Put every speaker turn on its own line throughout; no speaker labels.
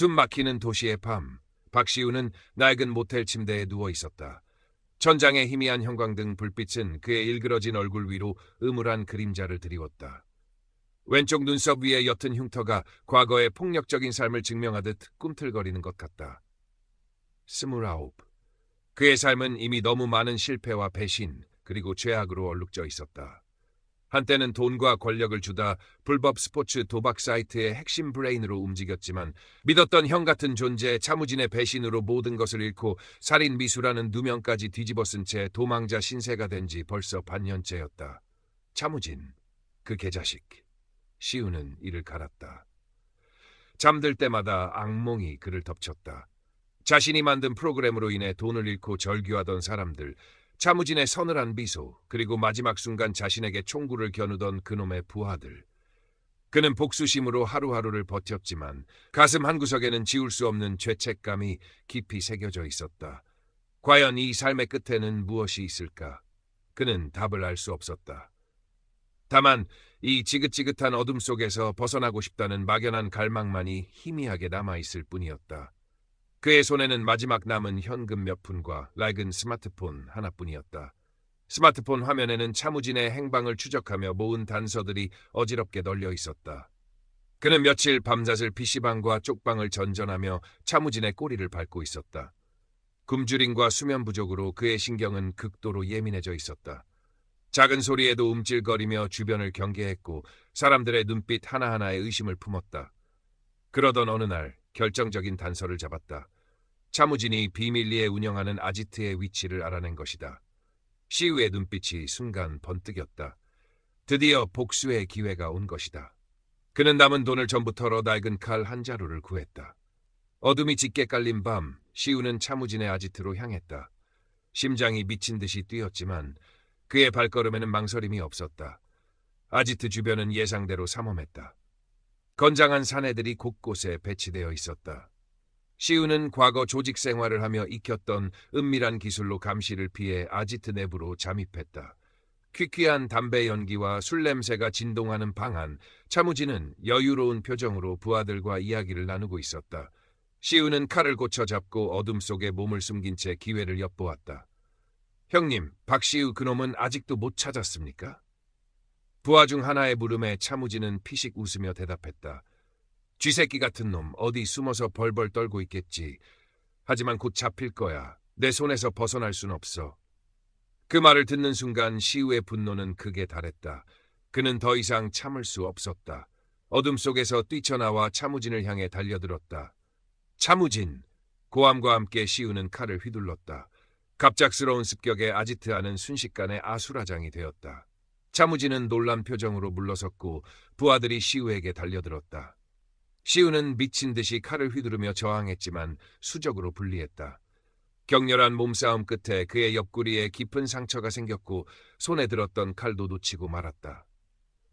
숨 막히는 도시의 밤, 박시우는 낡은 모텔 침대에 누워 있었다. 천장의 희미한 형광등 불빛은 그의 일그러진 얼굴 위로 음울한 그림자를 드리웠다. 왼쪽 눈썹 위에 옅은 흉터가 과거의 폭력적인 삶을 증명하듯 꿈틀거리는 것 같다. 29. 그의 삶은 이미 너무 많은 실패와 배신, 그리고 죄악으로 얼룩져 있었다. 한때는 돈과 권력을 주다 불법 스포츠 도박 사이트의 핵심 브레인으로 움직였지만 믿었던 형 같은 존재 차무진의 배신으로 모든 것을 잃고 살인 미수라는 누명까지 뒤집어쓴 채 도망자 신세가 된 지 벌써 반년째였다. 차무진, 그 개자식. 시우는 이를 갈았다. 잠들 때마다 악몽이 그를 덮쳤다. 자신이 만든 프로그램으로 인해 돈을 잃고 절규하던 사람들, 차무진의 서늘한 미소, 그리고 마지막 순간 자신에게 총구를 겨누던 그놈의 부하들. 그는 복수심으로 하루하루를 버텼지만 가슴 한구석에는 지울 수 없는 죄책감이 깊이 새겨져 있었다. 과연 이 삶의 끝에는 무엇이 있을까? 그는 답을 알 수 없었다. 다만 이 지긋지긋한 어둠 속에서 벗어나고 싶다는 막연한 갈망만이 희미하게 남아있을 뿐이었다. 그의 손에는 마지막 남은 현금 몇 푼과 낡은 스마트폰 하나뿐이었다. 스마트폰 화면에는 차무진의 행방을 추적하며 모은 단서들이 어지럽게 널려 있었다. 그는 며칠 밤낮을 PC방과 쪽방을 전전하며 차무진의 꼬리를 밟고 있었다. 굶주림과 수면 부족으로 그의 신경은 극도로 예민해져 있었다. 작은 소리에도 움찔거리며 주변을 경계했고 사람들의 눈빛 하나하나에 의심을 품었다. 그러던 어느 날 결정적인 단서를 잡았다. 차무진이 비밀리에 운영하는 아지트의 위치를 알아낸 것이다. 시우의 눈빛이 순간 번뜩였다. 드디어 복수의 기회가 온 것이다. 그는 남은 돈을 전부 털어 낡은 칼 한 자루를 구했다. 어둠이 짙게 깔린 밤, 시우는 차무진의 아지트로 향했다. 심장이 미친 듯이 뛰었지만 그의 발걸음에는 망설임이 없었다. 아지트 주변은 예상대로 삼엄했다. 건장한 사내들이 곳곳에 배치되어 있었다. 시우는 과거 조직 생활을 하며 익혔던 은밀한 기술로 감시를 피해 아지트 내부로 잠입했다. 퀴퀴한 담배 연기와 술 냄새가 진동하는 방 안, 차무진은 여유로운 표정으로 부하들과 이야기를 나누고 있었다. 시우는 칼을 고쳐 잡고 어둠 속에 몸을 숨긴 채 기회를 엿보았다. 형님, 박시우 그놈은 아직도 못 찾았습니까? 부하 중 하나의 물음에 차무진은 피식 웃으며 대답했다. 쥐새끼 같은 놈 어디 숨어서 벌벌 떨고 있겠지. 하지만 곧 잡힐 거야. 내 손에서 벗어날 순 없어. 그 말을 듣는 순간 시우의 분노는 극에 달했다. 그는 더 이상 참을 수 없었다. 어둠 속에서 뛰쳐나와 차무진을 향해 달려들었다. 차무진! 고함과 함께 시우는 칼을 휘둘렀다. 갑작스러운 습격에 아지트 안은 순식간에 아수라장이 되었다. 차무진은 놀란 표정으로 물러섰고 부하들이 시우에게 달려들었다. 시우는 미친 듯이 칼을 휘두르며 저항했지만 수적으로 불리했다. 격렬한 몸싸움 끝에 그의 옆구리에 깊은 상처가 생겼고 손에 들었던 칼도 놓치고 말았다.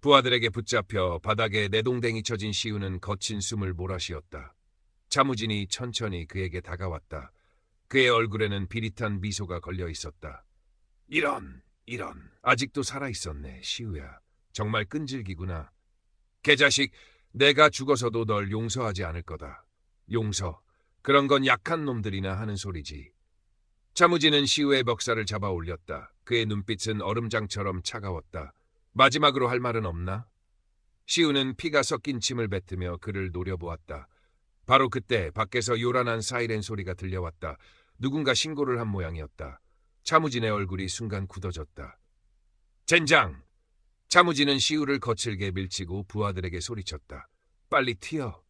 부하들에게 붙잡혀 바닥에 내동댕이 쳐진 시우는 거친 숨을 몰아쉬었다. 차무진이 천천히 그에게 다가왔다. 그의 얼굴에는 비릿한 미소가 걸려 있었다. 이런, 아직도 살아있었네, 시우야. 정말 끈질기구나. 개자식, 내가 죽어서도 널 용서하지 않을 거다. 용서, 그런 건 약한 놈들이나 하는 소리지. 차무진은 시우의 멱살을 잡아 올렸다. 그의 눈빛은 얼음장처럼 차가웠다. 마지막으로 할 말은 없나? 시우는 피가 섞인 침을 뱉으며 그를 노려보았다. 바로 그때 밖에서 요란한 사이렌 소리가 들려왔다. 누군가 신고를 한 모양이었다. 차무진의 얼굴이 순간 굳어졌다. 젠장! 차무진은 시우를 거칠게 밀치고 부하들에게 소리쳤다. 빨리 튀어.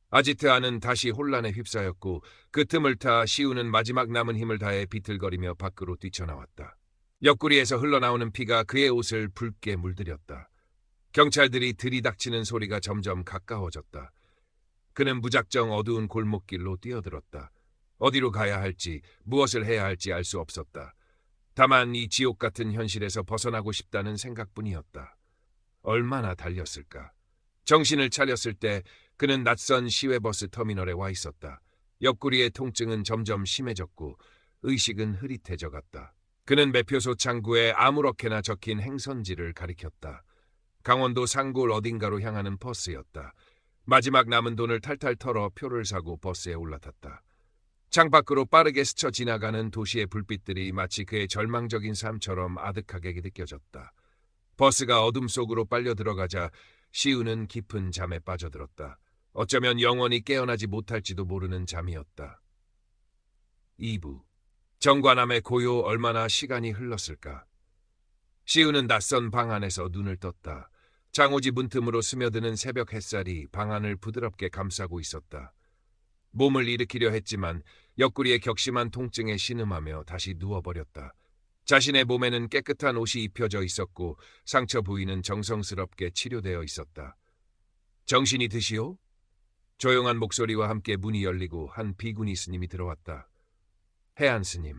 아지트 안은 다시 혼란에 휩싸였고 그 틈을 타 시우는 마지막 남은 힘을 다해 비틀거리며 밖으로 뛰쳐나왔다. 옆구리에서 흘러나오는 피가 그의 옷을 붉게 물들였다. 경찰들이 들이닥치는 소리가 점점 가까워졌다. 그는 무작정 어두운 골목길로 뛰어들었다. 어디로 가야 할지, 무엇을 해야 할지 알 수 없었다. 다만 이 지옥 같은 현실에서 벗어나고 싶다는 생각뿐이었다. 얼마나 달렸을까? 정신을 차렸을 때 그는 낯선 시외버스 터미널에 와 있었다. 옆구리의 통증은 점점 심해졌고 의식은 흐릿해져 갔다. 그는 매표소 창구에 아무렇게나 적힌 행선지를 가리켰다. 강원도 상골 어딘가로 향하는 버스였다. 마지막 남은 돈을 탈탈 털어 표를 사고 버스에 올라탔다. 창밖으로 빠르게 스쳐 지나가는 도시의 불빛들이 마치 그의 절망적인 삶처럼 아득하게 느껴졌다. 버스가 어둠 속으로 빨려 들어가자 시우는 깊은 잠에 빠져들었다. 어쩌면 영원히 깨어나지 못할지도 모르는 잠이었다. 2부. 정관함의 고요. 얼마나 시간이 흘렀을까. 시우는 낯선 방 안에서 눈을 떴다. 장호지 문틈으로 스며드는 새벽 햇살이 방 안을 부드럽게 감싸고 있었다. 몸을 일으키려 했지만 옆구리에 격심한 통증에 신음하며 다시 누워버렸다. 자신의 몸에는 깨끗한 옷이 입혀져 있었고 상처 부위는 정성스럽게 치료되어 있었다. 정신이 드시오? 조용한 목소리와 함께 문이 열리고 한 비구니 스님이 들어왔다. 해안 스님.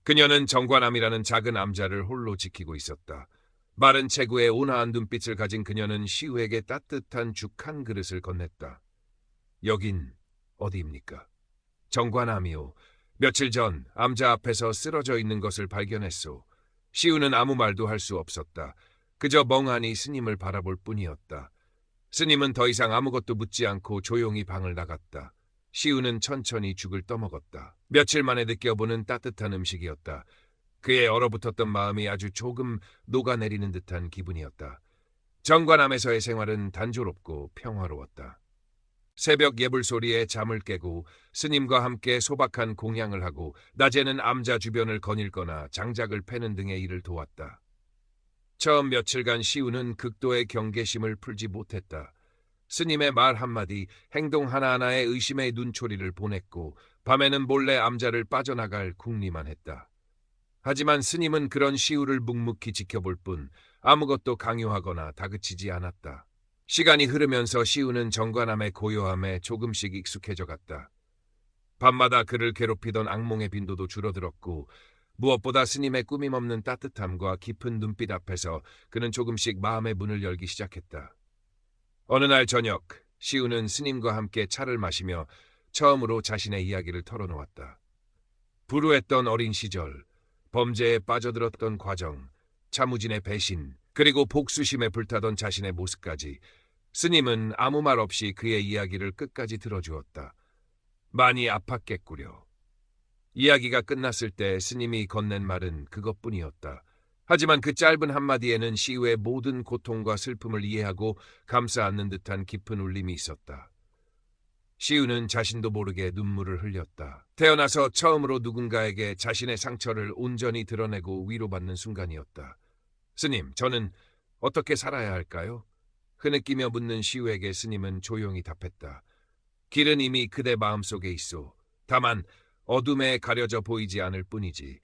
그녀는 정관함이라는 작은 암자를 홀로 지키고 있었다. 마른 체구에 온화한 눈빛을 가진 그녀는 시우에게 따뜻한 죽 한 그릇을 건넸다. 여긴 어디입니까? 정관함이요. 며칠 전 암자 앞에서 쓰러져 있는 것을 발견했소. 시우는 아무 말도 할 수 없었다. 그저 멍하니 스님을 바라볼 뿐이었다. 스님은 더 이상 아무것도 묻지 않고 조용히 방을 나갔다. 시우는 천천히 죽을 떠먹었다. 며칠 만에 느껴보는 따뜻한 음식이었다. 그의 얼어붙었던 마음이 아주 조금 녹아내리는 듯한 기분이었다. 정관함에서의 생활은 단조롭고 평화로웠다. 새벽 예불 소리에 잠을 깨고 스님과 함께 소박한 공양을 하고 낮에는 암자 주변을 거닐거나 장작을 패는 등의 일을 도왔다. 처음 며칠간 시우는 극도의 경계심을 풀지 못했다. 스님의 말 한마디, 행동 하나하나에 의심의 눈초리를 보냈고 밤에는 몰래 암자를 빠져나갈 궁리만 했다. 하지만 스님은 그런 시우를 묵묵히 지켜볼 뿐 아무것도 강요하거나 다그치지 않았다. 시간이 흐르면서 시우는 정관함의 고요함에 조금씩 익숙해져 갔다. 밤마다 그를 괴롭히던 악몽의 빈도도 줄어들었고 무엇보다 스님의 꾸밈없는 따뜻함과 깊은 눈빛 앞에서 그는 조금씩 마음의 문을 열기 시작했다. 어느 날 저녁, 시우는 스님과 함께 차를 마시며 처음으로 자신의 이야기를 털어놓았다. 불우했던 어린 시절, 범죄에 빠져들었던 과정, 차무진의 배신, 그리고 복수심에 불타던 자신의 모습까지 스님은 아무 말 없이 그의 이야기를 끝까지 들어주었다. 많이 아팠겠구려. 이야기가 끝났을 때 스님이 건넨 말은 그것뿐이었다. 하지만 그 짧은 한마디에는 시우의 모든 고통과 슬픔을 이해하고 감싸 안는 듯한 깊은 울림이 있었다. 시우는 자신도 모르게 눈물을 흘렸다. 태어나서 처음으로 누군가에게 자신의 상처를 온전히 드러내고 위로받는 순간이었다. 스님, 저는 어떻게 살아야 할까요? 흐느끼며 묻는 시우에게 스님은 조용히 답했다. 길은 이미 그대 마음속에 있소. 다만 어둠에 가려져 보이지 않을 뿐이지.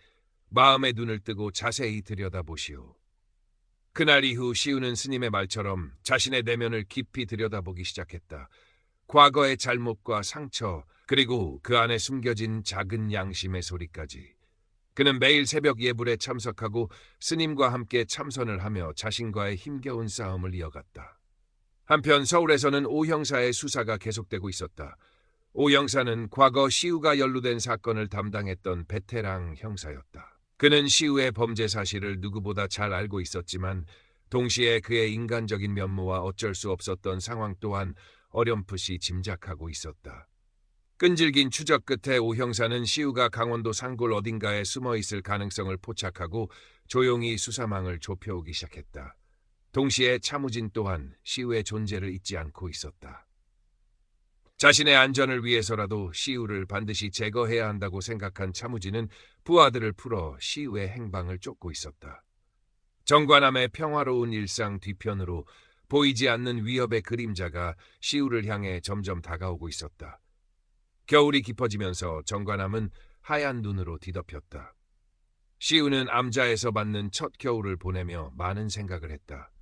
마음의 눈을 뜨고 자세히 들여다보시오. 그날 이후 시우는 스님의 말처럼 자신의 내면을 깊이 들여다보기 시작했다. 과거의 잘못과 상처, 그리고 그 안에 숨겨진 작은 양심의 소리까지. 그는 매일 새벽 예불에 참석하고 스님과 함께 참선을 하며 자신과의 힘겨운 싸움을 이어갔다. 한편 서울에서는 오 형사의 수사가 계속되고 있었다. 오 형사는 과거 시우가 연루된 사건을 담당했던 베테랑 형사였다. 그는 시우의 범죄 사실을 누구보다 잘 알고 있었지만 동시에 그의 인간적인 면모와 어쩔 수 없었던 상황 또한 어렴풋이 짐작하고 있었다. 끈질긴 추적 끝에 오 형사는 시우가 강원도 산골 어딘가에 숨어있을 가능성을 포착하고 조용히 수사망을 좁혀오기 시작했다. 동시에 차무진 또한 시우의 존재를 잊지 않고 있었다. 자신의 안전을 위해서라도 시우를 반드시 제거해야 한다고 생각한 차무진은 부하들을 풀어 시우의 행방을 쫓고 있었다. 정관함의 평화로운 일상 뒤편으로 보이지 않는 위협의 그림자가 시우를 향해 점점 다가오고 있었다. 겨울이 깊어지면서 정관함은 하얀 눈으로 뒤덮였다. 시우는 암자에서 맞는 첫 겨울을 보내며 많은 생각을 했다.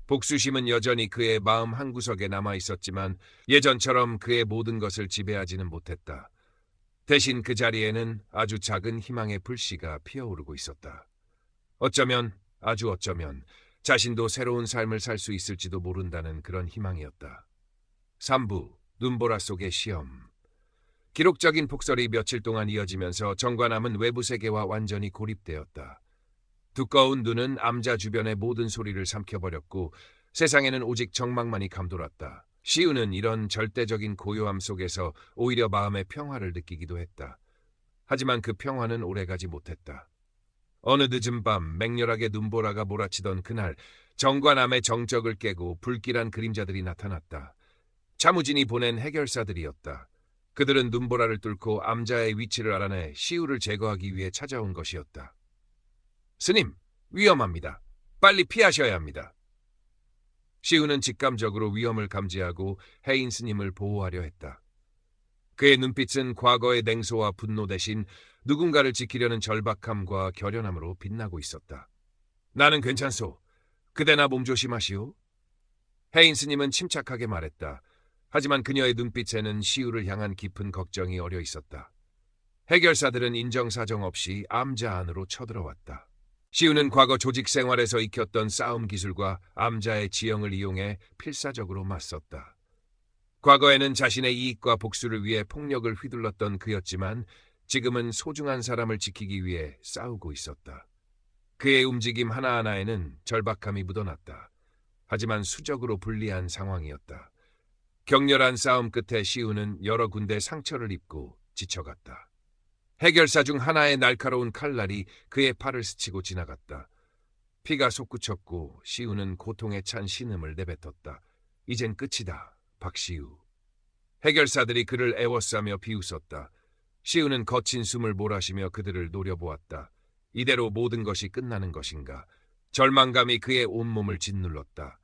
복수심은 여전히 그의 마음 한구석에 남아있었지만 예전처럼 그의 모든 것을 지배하지는 못했다. 대신 그 자리에는 아주 작은 희망의 불씨가 피어오르고 있었다. 어쩌면, 아주 어쩌면 자신도 새로운 삶을 살 수 있을지도 모른다는 그런 희망이었다. 3부, 눈보라 속의 시험. 기록적인 폭설이 며칠 동안 이어지면서 정관함은 외부 세계와 완전히 고립되었다. 두꺼운 눈은 암자 주변의 모든 소리를 삼켜버렸고 세상에는 오직 정막만이 감돌았다. 시우는 이런 절대적인 고요함 속에서 오히려 마음의 평화를 느끼기도 했다. 하지만 그 평화는 오래가지 못했다. 어느 늦은 밤 맹렬하게 눈보라가 몰아치던 그날, 정과 남의 정적을 깨고 불길한 그림자들이 나타났다. 차무진이 보낸 해결사들이었다. 그들은 눈보라를 뚫고 암자의 위치를 알아내 시우를 제거하기 위해 찾아온 것이었다. 스님, 위험합니다. 빨리 피하셔야 합니다. 시우는 직감적으로 위험을 감지하고 해인 스님을 보호하려 했다. 그의 눈빛은 과거의 냉소와 분노 대신 누군가를 지키려는 절박함과 결연함으로 빛나고 있었다. 나는 괜찮소. 그대나 몸조심하시오. 해인 스님은 침착하게 말했다. 하지만 그녀의 눈빛에는 시우를 향한 깊은 걱정이 어려 있었다. 해결사들은 인정사정 없이 암자 안으로 쳐들어왔다. 시우는 과거 조직 생활에서 익혔던 싸움 기술과 암자의 지형을 이용해 필사적으로 맞섰다. 과거에는 자신의 이익과 복수를 위해 폭력을 휘둘렀던 그였지만 지금은 소중한 사람을 지키기 위해 싸우고 있었다. 그의 움직임 하나하나에는 절박함이 묻어났다. 하지만 수적으로 불리한 상황이었다. 격렬한 싸움 끝에 시우는 여러 군데 상처를 입고 지쳐갔다. 해결사 중 하나의 날카로운 칼날이 그의 팔을 스치고 지나갔다. 피가 솟구쳤고 시우는 고통에 찬 신음을 내뱉었다. 이젠 끝이다, 박시우. 해결사들이 그를 애워싸며 비웃었다. 시우는 거친 숨을 몰아쉬며 그들을 노려보았다. 이대로 모든 것이 끝나는 것인가? 절망감이 그의 온몸을 짓눌렀다.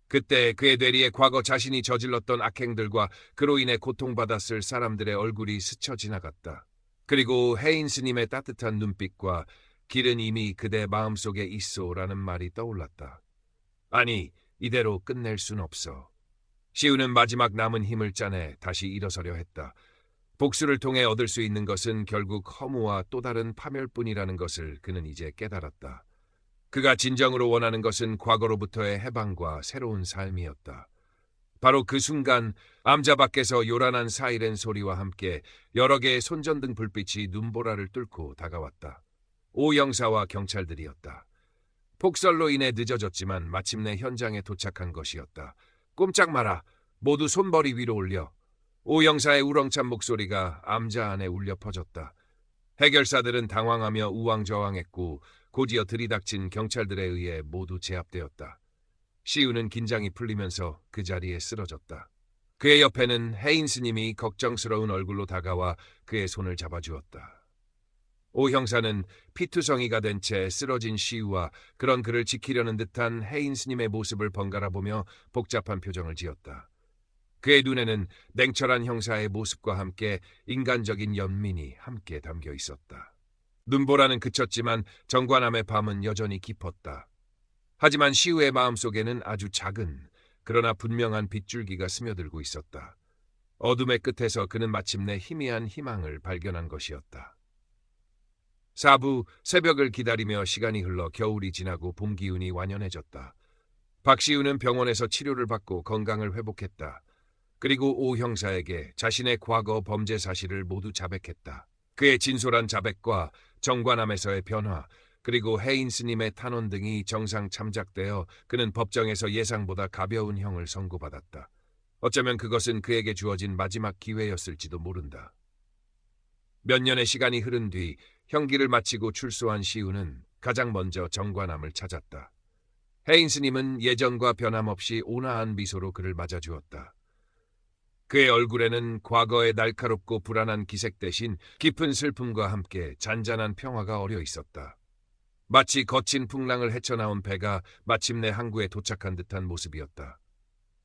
그때 그의 뇌리에 과거 자신이 저질렀던 악행들과 그로 인해 고통받았을 사람들의 얼굴이 스쳐 지나갔다. 그리고 해인 스님의 따뜻한 눈빛과 길은 이미 그대 마음속에 있소라는 말이 떠올랐다. 아니, 이대로 끝낼 순 없어. 시우는 마지막 남은 힘을 짜내 다시 일어서려 했다. 복수를 통해 얻을 수 있는 것은 결국 허무와 또 다른 파멸뿐이라는 것을 그는 이제 깨달았다. 그가 진정으로 원하는 것은 과거로부터의 해방과 새로운 삶이었다. 바로 그 순간 암자 밖에서 요란한 사이렌 소리와 함께 여러 개의 손전등 불빛이 눈보라를 뚫고 다가왔다. 오 형사와 경찰들이었다. 폭설로 인해 늦어졌지만 마침내 현장에 도착한 것이었다. 꼼짝 마라. 모두 손벌이 위로 올려. 오 형사의 우렁찬 목소리가 암자 안에 울려 퍼졌다. 해결사들은 당황하며 우왕좌왕했고 곧이어 들이닥친 경찰들에 의해 모두 제압되었다. 시우는 긴장이 풀리면서 그 자리에 쓰러졌다. 그의 옆에는 해인 스님이 걱정스러운 얼굴로 다가와 그의 손을 잡아주었다. 오 형사는 피투성이가 된 채 쓰러진 시우와 그런 그를 지키려는 듯한 해인 스님의 모습을 번갈아 보며 복잡한 표정을 지었다. 그의 눈에는 냉철한 형사의 모습과 함께 인간적인 연민이 함께 담겨 있었다. 눈보라는 그쳤지만 정관함의 밤은 여전히 깊었다. 하지만 시우의 마음속에는 아주 작은 그러나 분명한 빗줄기가 스며들고 있었다. 어둠의 끝에서 그는 마침내 희미한 희망을 발견한 것이었다. 사부 새벽을 기다리며 시간이 흘러 겨울이 지나고 봄 기운이 완연해졌다. 박시우는 병원에서 치료를 받고 건강을 회복했다. 그리고 오 형사에게 자신의 과거 범죄 사실을 모두 자백했다. 그의 진솔한 자백과 정관함에서의 변화, 그리고 해인 스님의 탄원 등이 정상 참작되어 그는 법정에서 예상보다 가벼운 형을 선고받았다. 어쩌면 그것은 그에게 주어진 마지막 기회였을지도 모른다. 몇 년의 시간이 흐른 뒤 형기를 마치고 출소한 시우는 가장 먼저 정관함을 찾았다. 해인 스님은 예전과 변함없이 온화한 미소로 그를 맞아주었다. 그의 얼굴에는 과거의 날카롭고 불안한 기색 대신 깊은 슬픔과 함께 잔잔한 평화가 어려 있었다. 마치 거친 풍랑을 헤쳐나온 배가 마침내 항구에 도착한 듯한 모습이었다.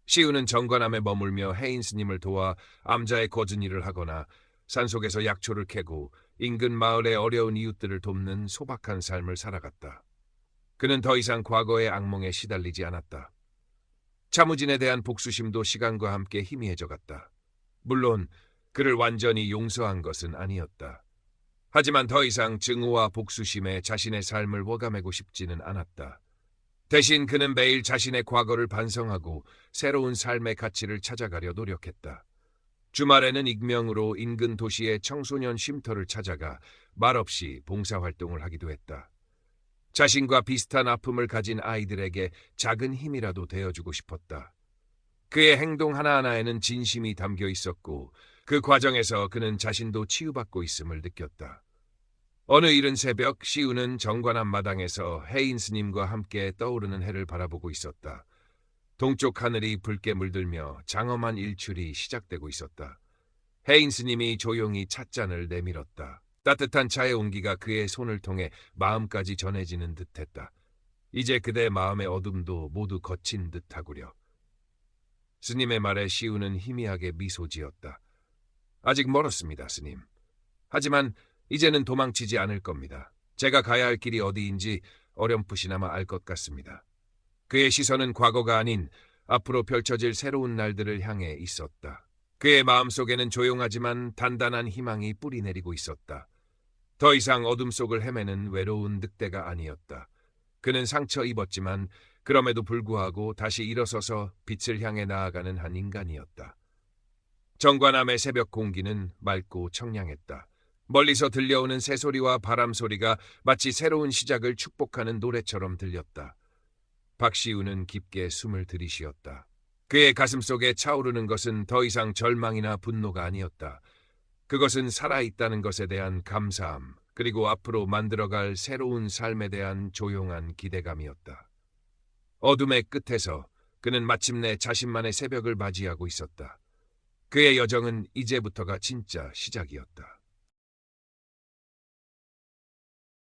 시우는 정관함에 머물며 해인 스님을 도와 암자의 거진 일을 하거나 산속에서 약초를 캐고 인근 마을의 어려운 이웃들을 돕는 소박한 삶을 살아갔다. 그는 더 이상 과거의 악몽에 시달리지 않았다. 차무진에 대한 복수심도 시간과 함께 희미해져 갔다. 물론 그를 완전히 용서한 것은 아니었다. 하지만 더 이상 증오와 복수심에 자신의 삶을 워감하고 싶지는 않았다. 대신 그는 매일 자신의 과거를 반성하고 새로운 삶의 가치를 찾아가려 노력했다. 주말에는 익명으로 인근 도시의 청소년 쉼터를 찾아가 말없이 봉사활동을 하기도 했다. 자신과 비슷한 아픔을 가진 아이들에게 작은 힘이라도 되어주고 싶었다. 그의 행동 하나하나에는 진심이 담겨 있었고 그 과정에서 그는 자신도 치유받고 있음을 느꼈다. 어느 이른 새벽 시우는 정관 앞마당에서 해인 스님과 함께 떠오르는 해를 바라보고 있었다. 동쪽 하늘이 붉게 물들며 장엄한 일출이 시작되고 있었다. 해인 스님이 조용히 찻잔을 내밀었다. 따뜻한 차의 온기가 그의 손을 통해 마음까지 전해지는 듯했다. 이제 그대 마음의 어둠도 모두 거친 듯하구려. 스님의 말에 시우는 희미하게 미소 지었다. 아직 멀었습니다, 스님. 하지만 이제는 도망치지 않을 겁니다. 제가 가야 할 길이 어디인지 어렴풋이나마 알 것 같습니다. 그의 시선은 과거가 아닌 앞으로 펼쳐질 새로운 날들을 향해 있었다. 그의 마음속에는 조용하지만 단단한 희망이 뿌리내리고 있었다. 더 이상 어둠 속을 헤매는 외로운 늑대가 아니었다. 그는 상처 입었지만 그럼에도 불구하고 다시 일어서서 빛을 향해 나아가는 한 인간이었다. 정관암의 새벽 공기는 맑고 청량했다. 멀리서 들려오는 새소리와 바람소리가 마치 새로운 시작을 축복하는 노래처럼 들렸다. 박시우는 깊게 숨을 들이쉬었다. 그의 가슴속에 차오르는 것은 더 이상 절망이나 분노가 아니었다. 그것은 살아있다는 것에 대한 감사함, 그리고 앞으로 만들어갈 새로운 삶에 대한 조용한 기대감이었다. 어둠의 끝에서 그는 마침내 자신만의 새벽을 맞이하고 있었다. 그의 여정은 이제부터가 진짜 시작이었다.